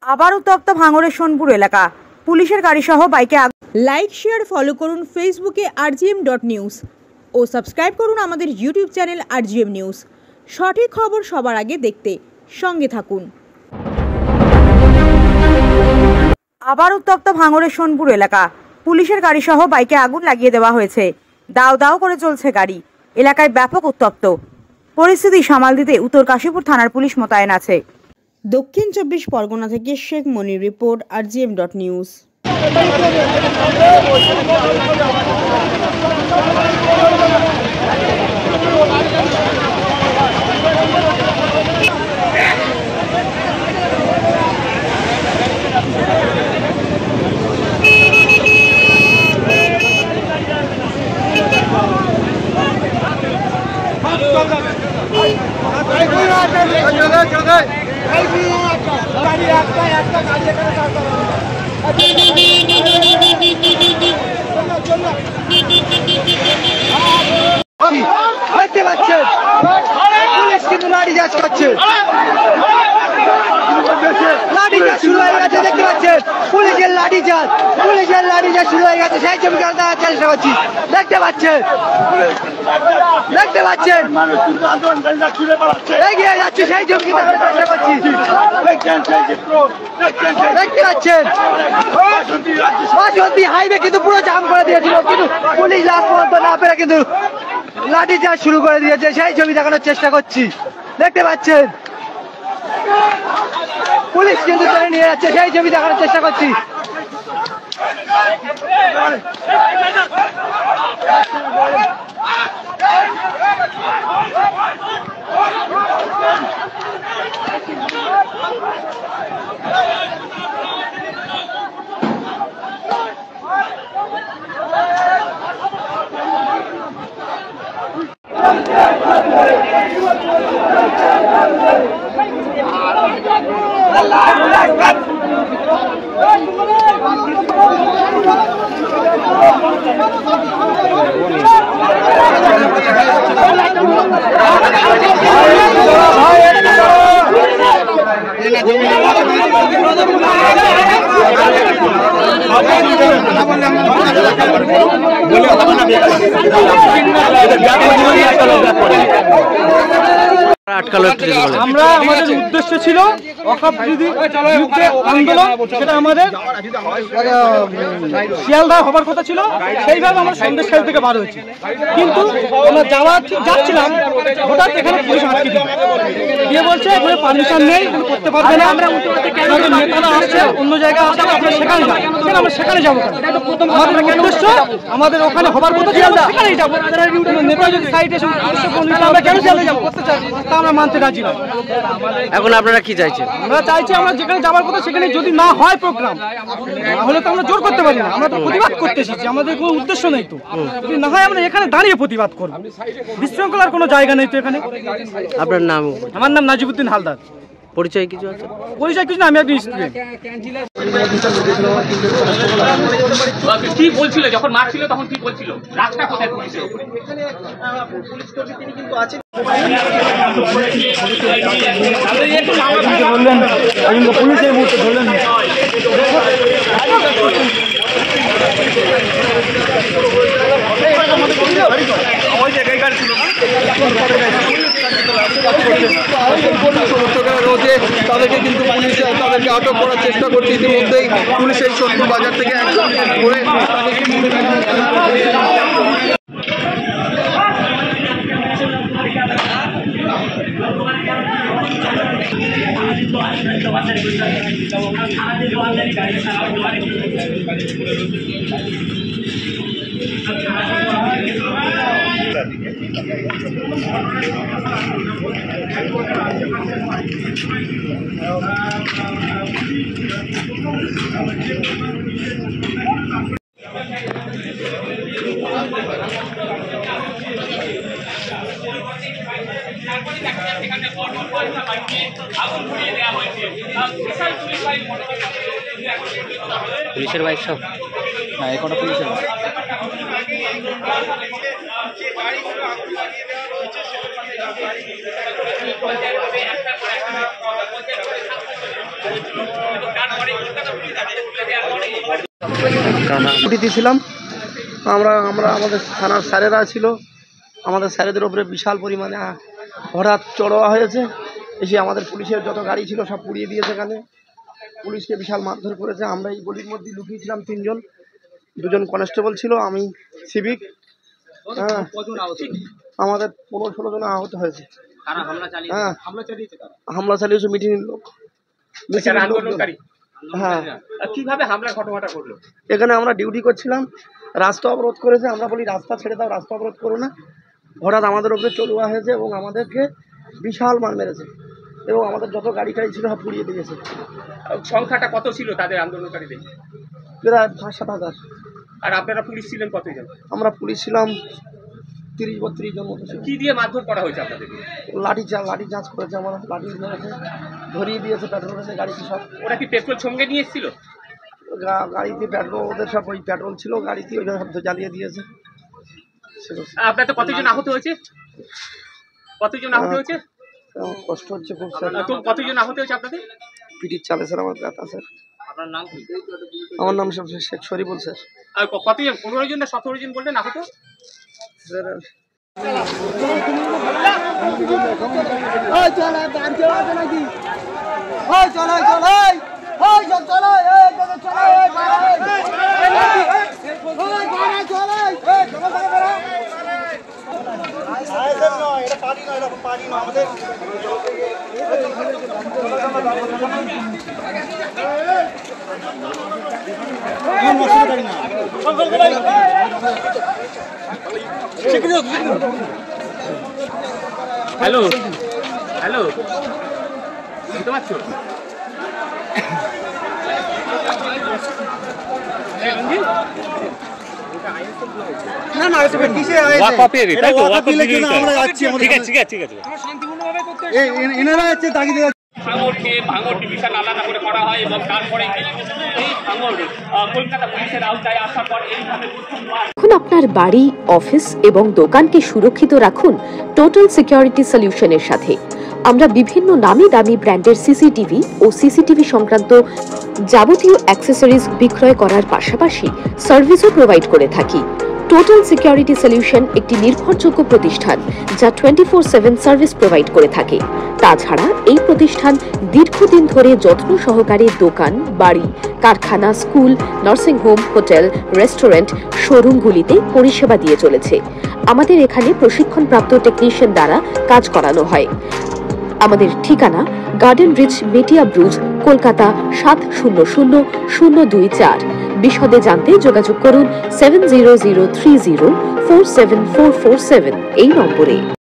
আবার উত্তপ্ত ভাঙড়ের সোনপুর এলাকা, পুলিশের গাড়ি সহ বাইকে আগুন। লাইক শেয়ার ফলো করুন ফেসবুকে rgm.news ও সাবস্ক্রাইব করুন আমাদের ইউটিউব চ্যানেল rgm নিউজ। সঠিক খবর সবার আগে দেখতে সঙ্গে থাকুন। আবার উত্তপ্ত ভাঙড়ের সোনপুর এলাকা, পুলিশের গাড়ি সহ বাইকে আগুন লাগিয়ে দেওয়া হয়েছে। দাও দাও করে চলছে গাড়ি, এলাকায় ব্যাপক উত্তপ্ত। পরিস্থিতি সামাল দিতে উত্তর কাশীপুর থানার পুলিশ মোতায়েন আছে। দক্ষিণ 24 পরগনা থেকে শেখ মনির রিপোর্ট rgm.news। দেখতে পাচ্ছেন পুলিশ কিন্তু লাঠিচার্জ করছে, লাঠিচার্জ শুরু হয়ে গেছে। দেখতে পাচ্ছেন পুলিশের লাঠিচার্জ শুরু হয়ে গেছে। সেই ছবি দেখার চেষ্টা করছি। দেখতে পাচ্ছেন এগিয়ে যাচ্ছে, সেই ছবি দেখার চেষ্টা করছি। দেখতে পাচ্ছেন বাসন্তী হাইওয়ে কিন্তু পুরো জাম করে দিয়েছিল, কিন্তু পুলিশ লাস্ট পর্যন্ত না পেরে কিন্তু লাঠিচার্জ শুরু করে দিয়েছে। সেই ছবি দেখানোর চেষ্টা করছি। দেখতে পাচ্ছেন পুলিশ কিন্তু ধরে নিয়ে যাচ্ছে, সেই ছবি দেখানোর চেষ্টা করছি। আমরা আমাদের উদ্দেশ্য ছিল অকাপবিরোধী আন্দোলন, সেটা আমাদের শিয়ালদা হবার কথা ছিল। সেইভাবে আমরা সন্দেশখালী থেকে বার হয়েছি, কিন্তু আমরা যাচ্ছিলাম হঠাৎ এখানে পুলিশ আটকে দিয়ে বলছে এখানে পারমিশন নেই, করতে পারবে না। নেতারা আসছে অন্য জায়গায় আসছে, আমরা সেখানে যাবো। আমরা সেখানে যাবো আমাদের উদ্দেশ্য, আমাদের ওখানে হবার কথা ছিল, সেখানেই যাবো। নেতা যদি সাইডে আমরা কেন চলে যাবো করতে চাই, তা আমরা মানতে রাজি না। এখন আপনারা কি চাইছেন? আমরা চাইছি আমরা যেখানে যাবার কথা সেখানে যদি না হয় প্রোগ্রাম, তাহলে তো আমরা জোর করতে পারি না। আমরা তো প্রতিবাদ করতে এসেছি, আমাদের কোনো উদ্দেশ্য নেই। তো যদি না হয় আমরা এখানে দাঁড়িয়ে প্রতিবাদ করবো। বিশৃঙ্খলার কোনো জায়গা নেই তো এখানে। আপনার নাম? আমার নাম নাজিবুদ্দিন হালদার। পরিচয় কিছু আছে? পরিচয় কিছু না, আমি একজন স্টুডেন্ট। কি বলছিল যখন মারছিল তখন কি বলছিল? রাস্তা কোথায় পুলিশের উপরে? পুলিশ কর্মী তিনি কিন্তু আছেন। বললেন পুলিশ এই মুহূর্তে ধরলেন সমর্থকেরা রোজে তাদেরকে কিন্তু পুলিশ তাদেরকে আটক করার চেষ্টা করছে। ইতিমধ্যেই পুলিশ এই সোনপুর বাজার থেকে একজন ধরে পুলিশের বাইক সব না, এখনো পুলিশের বাইক। ডিউটিতে ছিলাম আমরা আমাদের থানার স্যারেরা ছিল, আমাদের স্যারেদের উপরে বিশাল পরিমাণে হঠাৎ চড়োয়া হয়েছে, এসে আমাদের পুলিশের যত গাড়ি ছিল সব পুড়িয়ে দিয়েছে। এখানে পুলিশকে বিশাল মারধর করেছে। আমরা এই গলির মধ্যে লুকিয়েছিলাম, 3 জন, 2 জন কনস্টেবল ছিল, আমি সিভিক। হ্যাঁ, আমাদের 15-16 জন আহত হয়েছে। হ্যাঁ, হামলা চালিয়েছে মিটিংয়ের লোক। হ্যাঁ, কিভাবে হামলার ঘটনাটা ঘটলো? এখানে আমরা ডিউটি করছিলাম, রাস্তা অবরোধ করেছে। আমরা বলি রাস্তা ছেড়ে দাও, রাস্তা অবরোধ করো না। হঠাৎ আমাদের উপরে চলুয়া হয়েছে এবং আমাদেরকে বিশাল মার মেরেছে এবং আমাদের যত গাড়ি টাড়ি ছিল সব পুড়িয়ে দিয়েছে। সংখ্যাটা কত ছিল তাদের আন্দোলনকারীদের? প্রায় 5-7 হাজার। আর আপনারা পুলিশ ছিলেন কতজন? আমরা পুলিশ ছিলাম 30-32 জন মতো ছিল। কি দিয়ে মারধর করা হয়েছে আপনাদের? লাঠি চার্জ করেছে, আমার লাঠি মেরেছে, ধরিয়ে দিয়েছে, পেট্রোল রেখে গাড়িতে সব। ওরা কি পেট্রোল সঙ্গে নিয়ে এসেছিল? গাড়িতে পেট্রোল, ওদের সব ওই পেট্রোল ছিল গাড়িতে, ওই সব জ্বালিয়ে দিয়েছে। আপনাদের কতজন আহত হয়েছে? কতজন আহত হয়েছে? কষ্ট হচ্ছে খুব স্যার। কতজন আহত হয়েছে আপনাদের? পিটির চালে স্যার আমার ব্যথা স্যার। আপনার নাম কি? আমার নাম শেখ শরীফুল স্যার। আর কতজন? 15 জন না 17 জন বললেন আহত? স্যার হ্যালো হ্যালো, শুনতে পাচ্ছ? না না, কিসে এনারা হচ্ছে তাগিদে ভাঙর ডিভিশন আলাদা করে করা হয় এবং তারপরে এই ভাঙর কলকাতা পুলিশের আওতায় আসার পর এইভাবে এখন আপনার বাড়ি, অফিস এবং দোকানকে সুরক্ষিত রাখুন টোটাল সিকিউরিটি সলিউশনের সাথে। আমরা বিভিন্ন নামি দামি ব্র্যান্ডের সিসিটিভি ও সিসিটিভি সংক্রান্ত যাবতীয় অ্যাক্সেসরিজ বিক্রয় করার পাশাপাশি সার্ভিসও প্রোভাইড করে থাকি। টোটাল সিকিউরিটি সলিউশন একটি নির্ভরযোগ্য প্রতিষ্ঠান যা 24/7 সার্ভিস প্রোভাইড করে থাকে। তাছাড়া এই প্রতিষ্ঠান দীর্ঘদিন ধরে যত্ন সহকারে দোকান, বাড়ি, কারখানা, school, nursing home, hotel, restaurant, শোরুমগুলিতে পরিষেবা দিয়ে চলেছে। আমাদের এখানে প্রশিক্ষণপ্রাপ্ত টেকনিশিয়ান দ্বারা কাজ করানো হয়। আমাদের ঠিকানা গার্ডেন রিচ, মেটিয়া ব্রুজ, কলকাতা 700024। বিশদে জানতে যোগাযোগ করুন 7003047447 এই নম্বরে।